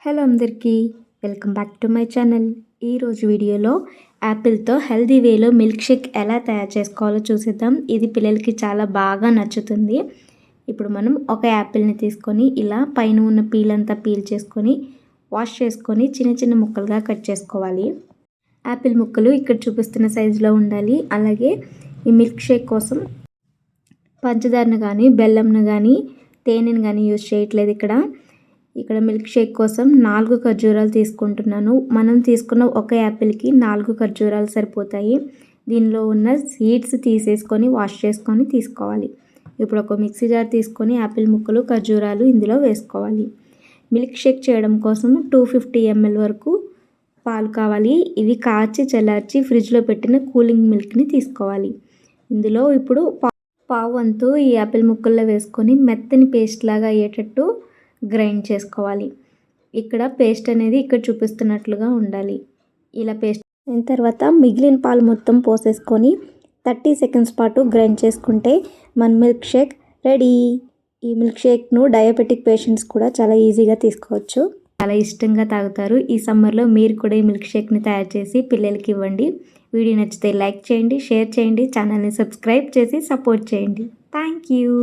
Hello అందరికీ, welcome back to my channel. ఈరోజు వీడియోలో యాపిల్తో హెల్దీ వేలో మిల్క్ షేక్ ఎలా తయారు చేసుకోవాలో చూసేద్దాం. ఇది పిల్లలకి చాలా బాగా నచ్చుతుంది. ఇప్పుడు మనం ఒక యాపిల్ని తీసుకొని ఇలా పైన ఉన్న పీల్ అంతా పీల్ చేసుకొని వాష్ చేసుకొని చిన్న చిన్న ముక్కలుగా కట్ చేసుకోవాలి. యాపిల్ ముక్కలు ఇక్కడ చూపిస్తున్న సైజులో ఉండాలి. అలాగే ఈ మిల్క్ షేక్ కోసం పంచదారను కానీ బెల్లంను కానీ తేనెను కానీ యూజ్ చేయట్లేదు. ఇక్కడ మిల్క్ షేక్ కోసం 4 ఖర్జూరాలు తీసుకుంటున్నాను. మనం తీసుకున్న ఒక యాపిల్కి 4 ఖర్జూరాలు సరిపోతాయి. దీనిలో ఉన్న సీడ్స్ తీసేసుకొని వాష్ చేసుకొని తీసుకోవాలి. ఇప్పుడు ఒక మిక్సీ జార్ తీసుకొని యాపిల్ ముక్కలు ఖర్జూరాలు ఇందులో వేసుకోవాలి. మిల్క్ షేక్ చేయడం కోసం 250 ml వరకు పాలు కావాలి. ఇవి కాచి చల్లార్చి ఫ్రిడ్జ్లో పెట్టిన కూలింగ్ మిల్క్ని తీసుకోవాలి. ఇందులో ఇప్పుడు పావు వంతు ఈ యాపిల్ ముక్కల్లో వేసుకొని మెత్తని పేస్ట్ లాగా అయ్యేటట్టు గ్రైండ్ చేసుకోవాలి. ఇక్కడ పేస్ట్ అనేది ఇక్కడ చూపిస్తున్నట్లుగా ఉండాలి. ఇలా పేస్ట్ అయిన తర్వాత మిగిలిన పాలు మొత్తం పోసేసుకొని 30 సెకండ్స్ పాటు గ్రైండ్ చేసుకుంటే మన మిల్క్ షేక్ రెడీ. ఈ మిల్క్ షేక్ను డయాబెటిక్ పేషెంట్స్ కూడా చాలా ఈజీగా తీసుకోవచ్చు. చాలా ఇష్టంగా తాగుతారు. ఈ సమ్మర్లో మీరు కూడా ఈ మిల్క్ షేక్ని తయారు చేసి పిల్లలకి ఇవ్వండి. వీడియో నచ్చితే లైక్ చేయండి, షేర్ చేయండి, ఛానల్ని సబ్స్క్రైబ్ చేసి సపోర్ట్ చేయండి. Thank you.